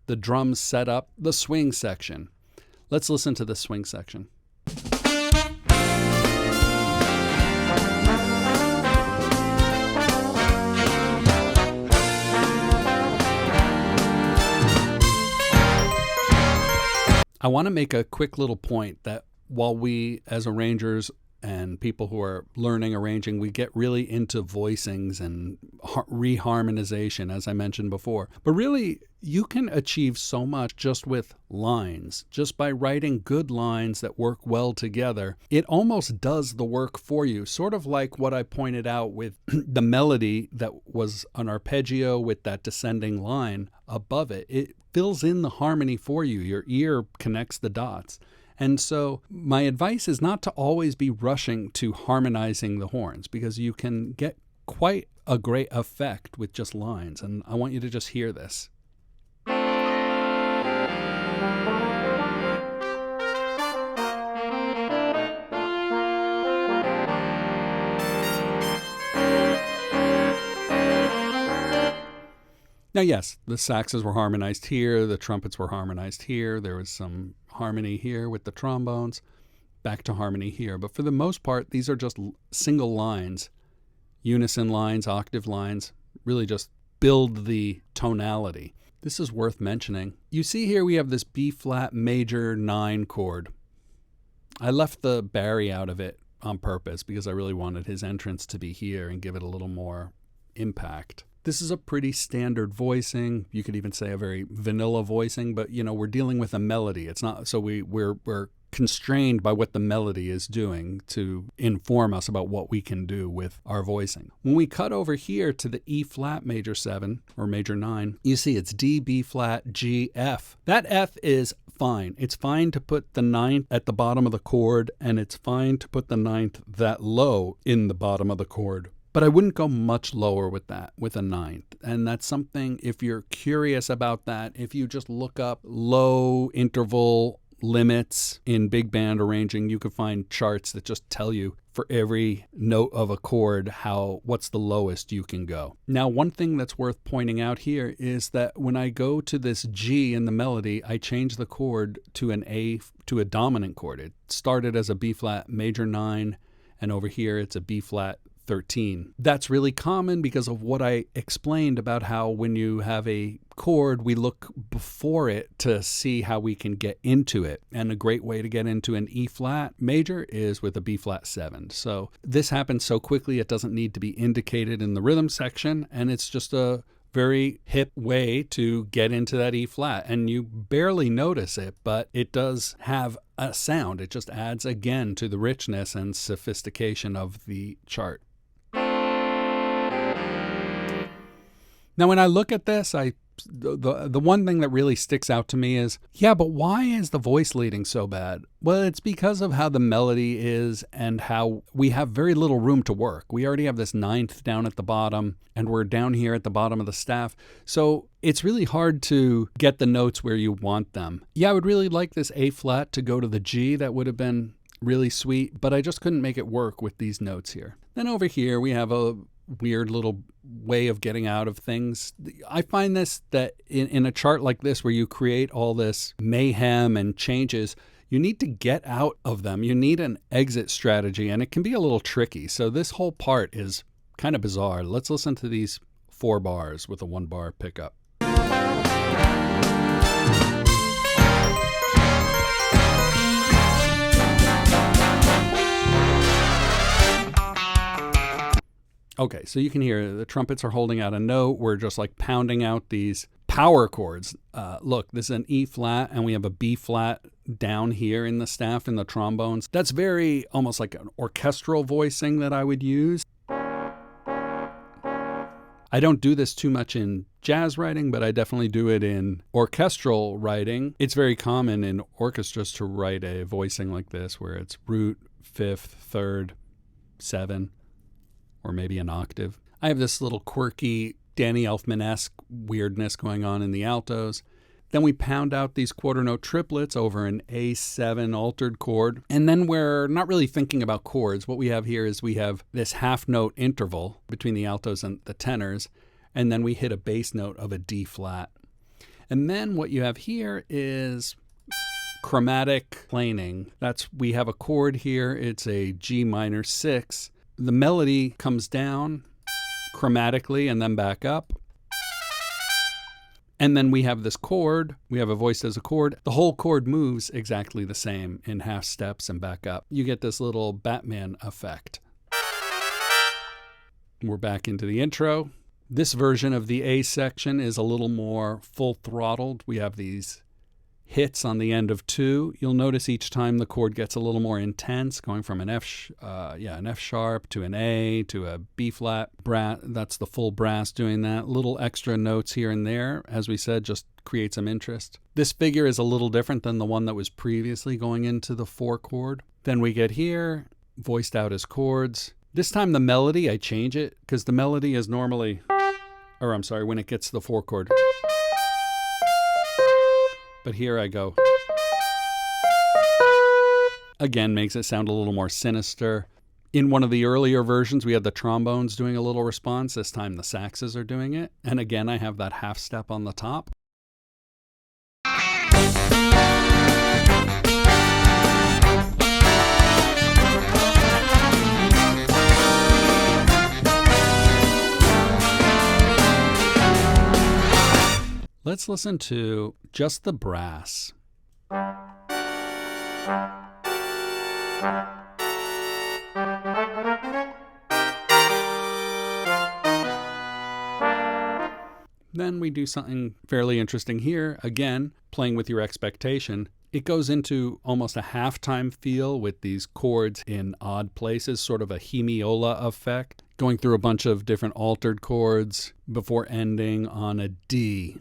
the drums set up the swing section. Let's listen to the swing section. I want to make a quick little point that while we as arrangers and people who are learning arranging, we get really into voicings and reharmonization, as I mentioned before. But really, you can achieve so much just with lines, just by writing good lines that work well together. It almost does the work for you, sort of like what I pointed out with the melody that was an arpeggio with that descending line above it. It fills in the harmony for you. Your ear connects the dots. And so my advice is not to always be rushing to harmonizing the horns, because you can get quite a great effect with just lines. And I want you to just hear this. Now, yes, the saxes were harmonized here, the trumpets were harmonized here, there was some harmony here with the trombones, back to harmony here. But for the most part, these are just single lines, unison lines, octave lines, really just build the tonality. This is worth mentioning. You see here we have this B flat major 9 chord. I left the Barry out of it on purpose because I really wanted his entrance to be here and give it a little more impact. This is a pretty standard voicing. You could even say a very vanilla voicing, but we're dealing with a melody. It's not so we're constrained by what the melody is doing to inform us about what we can do with our voicing. When we cut over here to the E flat major 7 or major 9, you see it's D, B flat, G, F. That F is fine. It's fine to put the 9th at the bottom of the chord, and it's fine to put the 9th that low in the bottom of the chord. But I wouldn't go much lower with that, with a 9th. And that's something, if you're curious about that, if you just look up low interval limits in big band arranging, you could find charts that just tell you for every note of a chord what's the lowest you can go. Now, one thing that's worth pointing out here is that when I go to this G in the melody, I change the chord to a dominant chord. It started as a B flat major 9, and over here it's a B flat 13. That's really common because of what I explained about how when you have a chord, we look before it to see how we can get into it. And a great way to get into an E flat major is with a B flat 7. So this happens so quickly it doesn't need to be indicated in the rhythm section, and it's just a very hip way to get into that E flat. And you barely notice it, but it does have a sound. It just adds again to the richness and sophistication of the chart. Now, when I look at this, the one thing that really sticks out to me is, but why is the voice leading so bad? Well, it's because of how the melody is and how we have very little room to work. We already have this 9th down at the bottom, and we're down here at the bottom of the staff. So it's really hard to get the notes where you want them. I would really like this A flat to go to the G. That would have been really sweet, but I just couldn't make it work with these notes here. Then over here, we have a weird little way of getting out of things. I find this that in a chart like this where you create all this mayhem and changes, you need to get out of them. You need an exit strategy, and it can be a little tricky. So this whole part is kind of bizarre. Let's listen to these 4 bars with a 1 bar pickup. Okay, so you can hear the trumpets are holding out a note. We're just like pounding out these power chords. Look, this is an E flat, and we have a B flat down here in the staff in the trombones. That's very almost like an orchestral voicing that I would use. I don't do this too much in jazz writing, but I definitely do it in orchestral writing. It's very common in orchestras to write a voicing like this, where it's root, 5th, 3rd, 7. Or maybe an octave. I have this little quirky Danny Elfman-esque weirdness going on in the altos. Then we pound out these quarter note triplets over an A7 altered chord. And then we're not really thinking about chords. What we have here is we have this half note interval between the altos and the tenors. And then we hit a bass note of a D flat. And then what you have here is chromatic planing. We have a chord here. It's a G minor 6. The melody comes down chromatically and then back up. And then we have this chord. We have a voiced as a chord. The whole chord moves exactly the same in half steps and back up. You get this little Batman effect. We're back into the intro. This version of the A section is a little more full throttled. We have these hits on the end of 2. You'll notice each time the chord gets a little more intense, going from an F sharp to an A to a B flat. That's the full brass doing that. Little extra notes here and there, as we said, just create some interest. This figure is a little different than the one that was previously going into the 4 chord. Then we get here, voiced out as chords. This time the melody, I change it, because the melody is normally, when it gets to the 4 chord. But here I go. Again, makes it sound a little more sinister. In one of the earlier versions, we had the trombones doing a little response. This time the saxes are doing it. And again, I have that half step on the top. Let's listen to just the brass. Then we do something fairly interesting here. Again, playing with your expectation. It goes into almost a halftime feel with these chords in odd places, sort of a hemiola effect, going through a bunch of different altered chords before ending on a D.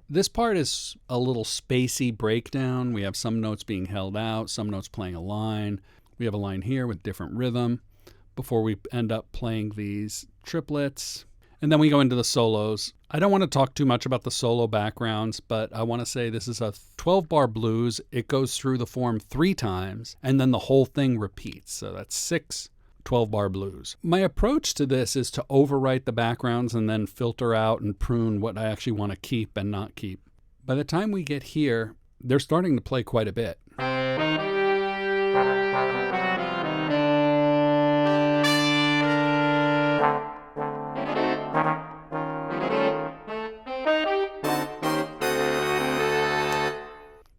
This part is a little spacey breakdown. We have some notes being held out, some notes playing a line. We have a line here with different rhythm before we end up playing these triplets. And then we go into the solos. I don't want to talk too much about the solo backgrounds, but I want to say this is a 12-bar blues. It goes through the form 3 times, and then the whole thing repeats. So that's 6 12-bar blues. My approach to this is to overwrite the backgrounds and then filter out and prune what I actually want to keep and not keep. By the time we get here, they're starting to play quite a bit.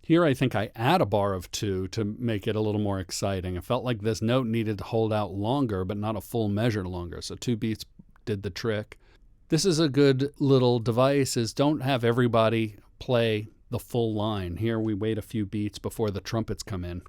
Here I think I add a bar of 2 to make it a little more exciting. I felt like this note needed to hold out longer, but not a full measure longer. So 2 beats did the trick. This is a good little device, is don't have everybody play the full line. Here we wait a few beats before the trumpets come in.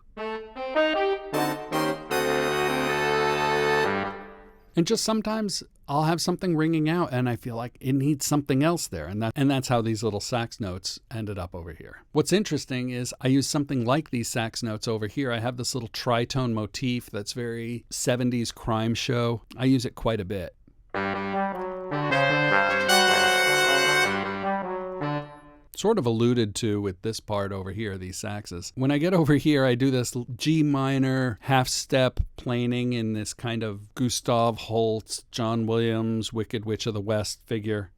And just sometimes I'll have something ringing out and I feel like it needs something else there. And that's how these little sax notes ended up over here. What's interesting is I use something like these sax notes over here. I have this little tritone motif that's very 70s crime show. I use it quite a bit. Sort of alluded to with this part over here, these saxes. When I get over here, I do this G minor half step planing in this kind of Gustav Holst, John Williams, Wicked Witch of the West figure.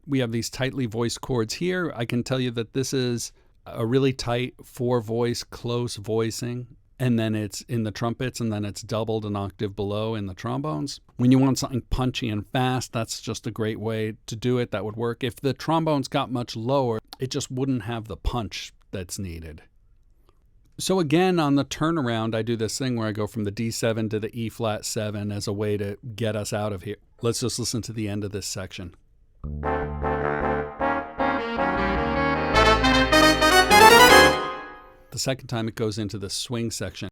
We have these tightly voiced chords here. I can tell you that this is a really tight 4-voice close voicing. And then it's in the trumpets, and then it's doubled an octave below in the trombones. When you want something punchy and fast, that's just a great way to do it. That would work. If the trombones got much lower, it just wouldn't have the punch that's needed. So again, on the turnaround, I do this thing where I go from the D7 to the E flat 7 as a way to get us out of here. Let's just listen to the end of this section. The second time it goes into the swing section.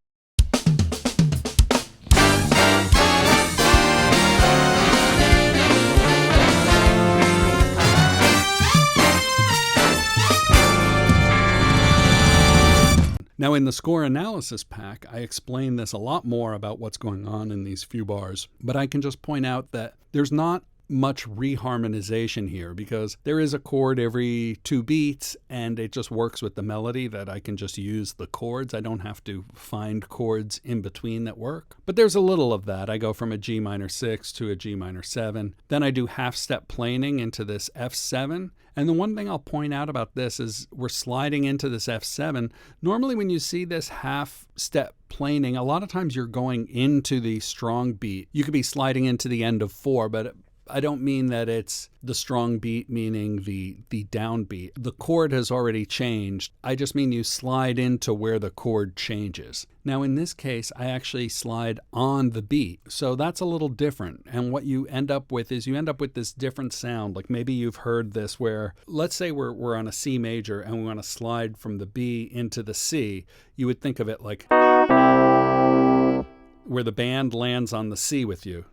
Now in the score analysis pack, I explain this a lot more about what's going on in these few bars, but I can just point out that there's not much reharmonization here because there is a chord every 2 beats and it just works with the melody that I can just use the chords. I don't have to find chords in between that work. But there's a little of that. I go from a G minor 6 to a G minor 7. Then I do half step planing into this F7. And the one thing I'll point out about this is we're sliding into this F7. Normally when you see this half step planing, a lot of times you're going into the strong beat. You could be sliding into the end of 4, but I don't mean that it's the strong beat, meaning the downbeat. The chord has already changed. I just mean you slide into where the chord changes. Now in this case, I actually slide on the beat. So that's a little different. And what you end up with is you end up with this different sound. Like maybe you've heard this where, let's say we're on a C major and we want to slide from the B into the C. You would think of it like where the band lands on the C with you.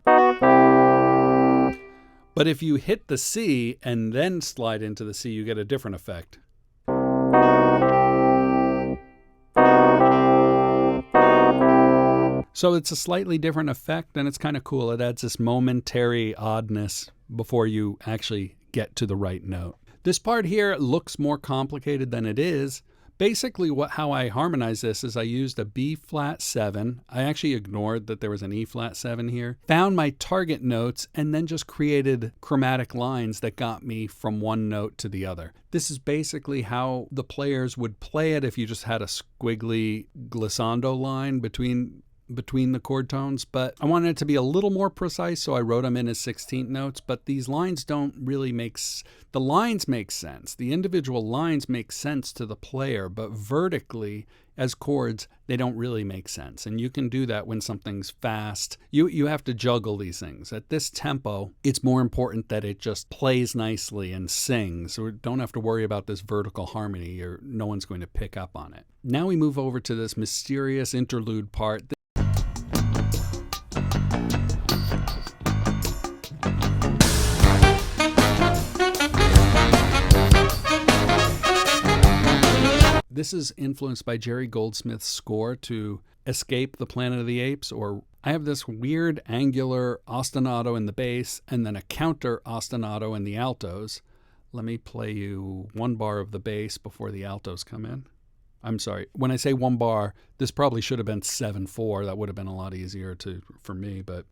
But if you hit the C and then slide into the C, you get a different effect. So it's a slightly different effect, and it's kind of cool. It adds this momentary oddness before you actually get to the right note. This part here looks more complicated than it is. Basically, how I harmonize this is I used a B flat 7. I actually ignored that there was an E flat 7 here. Found my target notes and then just created chromatic lines that got me from one note to the other. This is basically how the players would play it if you just had a squiggly glissando line between the chord tones, but I wanted it to be a little more precise, so I wrote them in as 16th notes, but these lines don't really the lines make sense. The individual lines make sense to the player, but vertically, as chords, they don't really make sense. And you can do that when something's fast. You have to juggle these things. At this tempo, it's more important that it just plays nicely and sings. So we don't have to worry about this vertical harmony, or no one's going to pick up on it. Now we move over to this mysterious interlude part. This is influenced by Jerry Goldsmith's score to Escape the Planet of the Apes, or I have this weird angular ostinato in the bass and then a counter ostinato in the altos. Let me play you one bar of the bass before the altos come in. I'm sorry, when I say one bar, this probably should have been 7/4. That would have been a lot easier for me, but...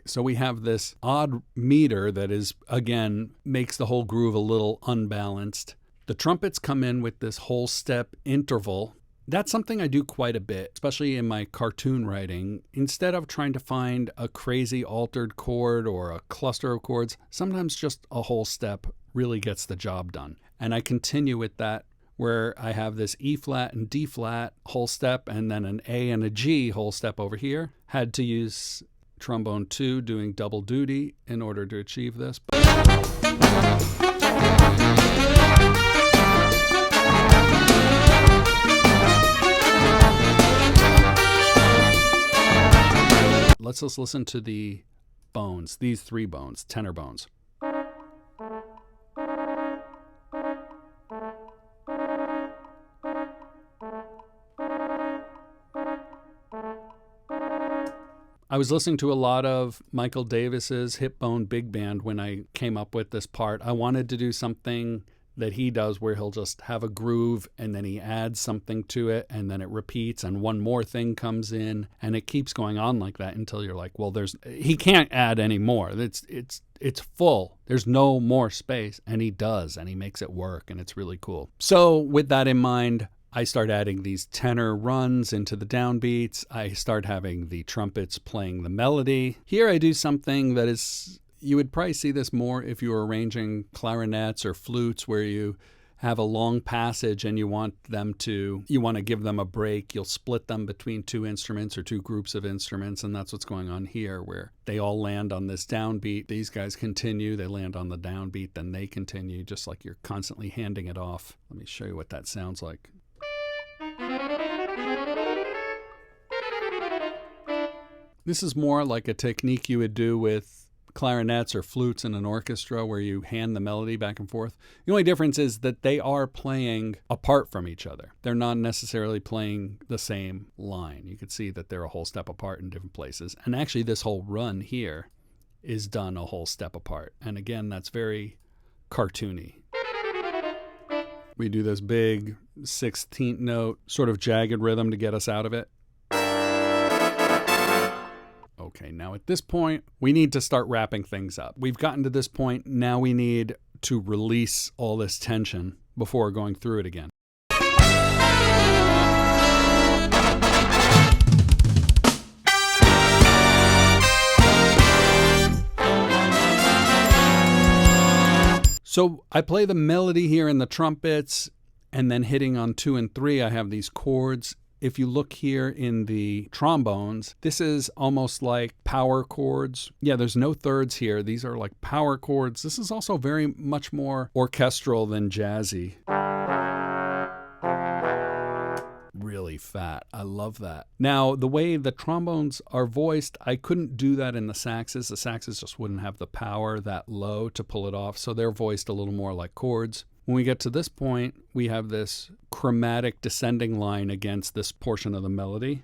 So we have this odd meter that is, again, makes the whole groove a little unbalanced. The trumpets come in with this whole step interval. That's something I do quite a bit, especially in my cartoon writing. Instead of trying to find a crazy altered chord or a cluster of chords, sometimes just a whole step really gets the job done. And I continue with that where I have this E flat and D flat whole step and then an A and a G whole step over here. Had to use trombone 2 doing double duty in order to achieve this. Let's just listen to the bones, these 3 bones, tenor bones. I was listening to a lot of Michael Davis's Hip Bone Big Band when I came up with this part. I wanted to do something that he does where he'll just have a groove and then he adds something to it and then it repeats and one more thing comes in and it keeps going on like that until you're like, well, he can't add any more. It's full. There's no more space, and he does, and he makes it work, and it's really cool. So with that in mind, I start adding these tenor runs into the downbeats. I start having the trumpets playing the melody. Here I do something that is, you would probably see this more if you were arranging clarinets or flutes where you have a long passage and you want to give them a break. You'll split them between 2 instruments or 2 groups of instruments, and that's what's going on here where they all land on this downbeat. These guys continue, they land on the downbeat, then they continue, just like you're constantly handing it off. Let me show you what that sounds like. This is more like a technique you would do with clarinets or flutes in an orchestra where you hand the melody back and forth. The only difference is that they are playing apart from each other. They're not necessarily playing the same line. You could see that they're a whole step apart in different places. And actually this whole run here is done a whole step apart. And again, that's very cartoony. We do this big 16th note, sort of jagged rhythm to get us out of it. Okay, now at this point, we need to start wrapping things up. We've gotten to this point. Now we need to release all this tension before going through it again. So I play the melody here in the trumpets, and then hitting on 2 and 3, I have these chords. If you look here in the trombones, this is almost like power chords. Yeah, there's no thirds here. These are like power chords. This is also very much more orchestral than jazzy. Really fat. I love that. Now, the way the trombones are voiced, I couldn't do that in the saxes. The saxes just wouldn't have the power that low to pull it off, so they're voiced a little more like chords. When we get to this point, we have this chromatic descending line against this portion of the melody.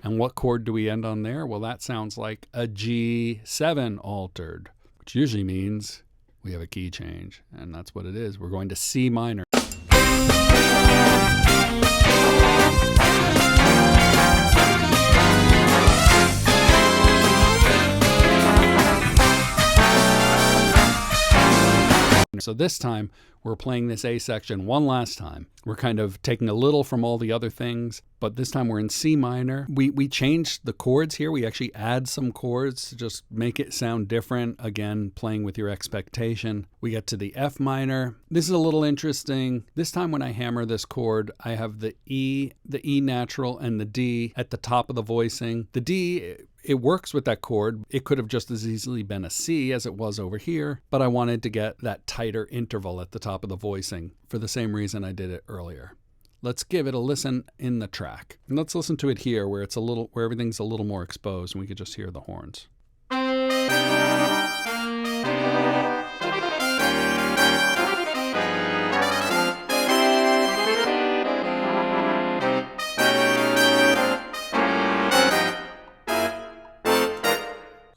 And what chord do we end on there? Well, that sounds like a G7 altered, which usually means we have a key change, and that's what it is. We're going to C minor. So this time, we're playing this A section one last time. We're kind of taking a little from all the other things, but this time we're in C minor. We changed the chords here. We actually add some chords to just make it sound different. Again, playing with your expectation. We get to the F minor. This is a little interesting. This time when I hammer this chord, I have the E natural, and the D at the top of the voicing. The D, it works with that chord. It could have just as easily been a C as it was over here, but I wanted to get that tighter interval at the top of the voicing for the same reason I did it earlier. Let's give it a listen in the track. And let's listen to it here where everything's a little more exposed and we could just hear the horns.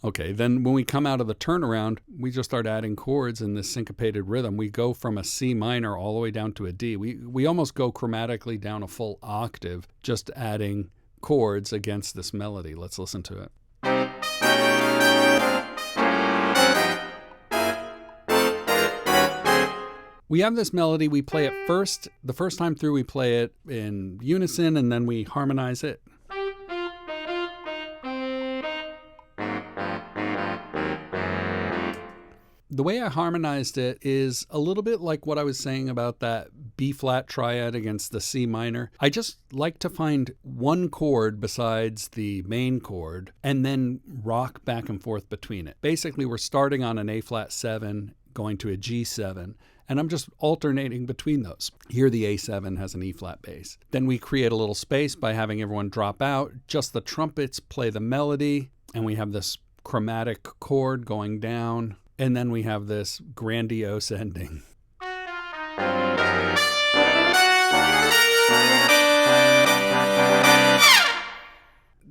Okay, then when we come out of the turnaround, we just start adding chords in this syncopated rhythm. We go from a C minor all the way down to a D. We almost go chromatically down a full octave, just adding chords against this melody. Let's listen to it. We have this melody, we play it first. The first time through, we play it in unison, and then we harmonize it. The way I harmonized it is a little bit like what I was saying about that B-flat triad against the C minor. I just like to find one chord besides the main chord and then rock back and forth between it. Basically, we're starting on an A-flat 7, going to a G7, and I'm just alternating between those. Here the A7 has an E-flat bass. Then we create a little space by having everyone drop out. Just the trumpets play the melody, and we have this chromatic chord going down. And then we have this grandiose ending.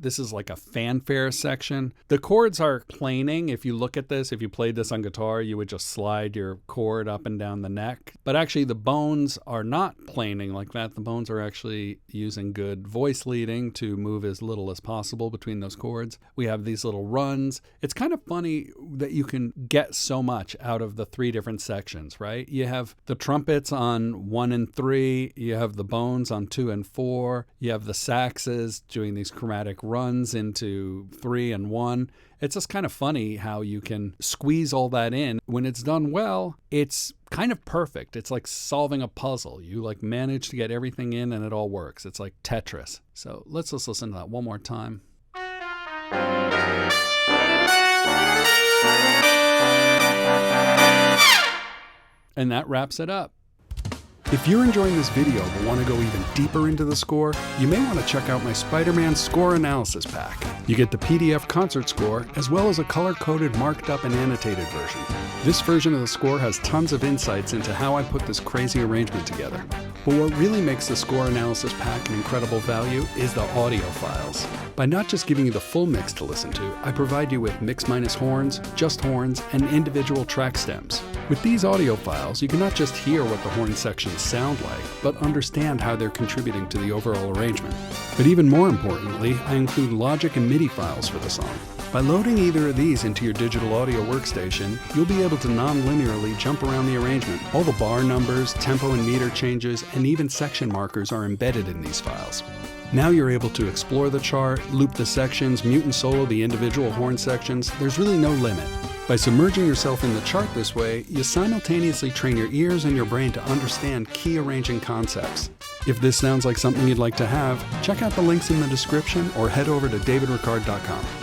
This is like a fanfare section. The chords are planing. If you look at this, if you played this on guitar, you would just slide your chord up and down the neck. But actually the bones are not planing like that. The bones are actually using good voice leading to move as little as possible between those chords. We have these little runs. It's kind of funny that you can get so much out of the 3 different sections, right? You have the trumpets on 1 and 3. You have the bones on 2 and 4. You have the saxes doing these chromatic runs into 3 and 1. It's just kind of funny how you can squeeze all that in. When it's done well, it's kind of perfect. It's like solving a puzzle. You like manage to get everything in and it all works. It's like Tetris. So let's just listen to that one more time. And that wraps it up. If you're enjoying this video but want to go even deeper into the score, you may want to check out my Spider-Man Score Analysis Pack. You get the PDF concert score, as well as a color-coded, marked up, and annotated version. This version of the score has tons of insights into how I put this crazy arrangement together. But what really makes the Score Analysis Pack an incredible value is the audio files. By not just giving you the full mix to listen to, I provide you with mix minus horns, just horns, and individual track stems. With these audio files, you can not just hear what the horn sections sound like, but understand how they're contributing to the overall arrangement. But even more importantly, I include Logic and MIDI files for the song. By loading either of these into your digital audio workstation, you'll be able to non-linearly jump around the arrangement. All the bar numbers, tempo and meter changes, and even section markers are embedded in these files. Now you're able to explore the chart, loop the sections, mute and solo the individual horn sections. There's really no limit. By submerging yourself in the chart this way, you simultaneously train your ears and your brain to understand key arranging concepts. If this sounds like something you'd like to have, check out the links in the description or head over to davidricard.com.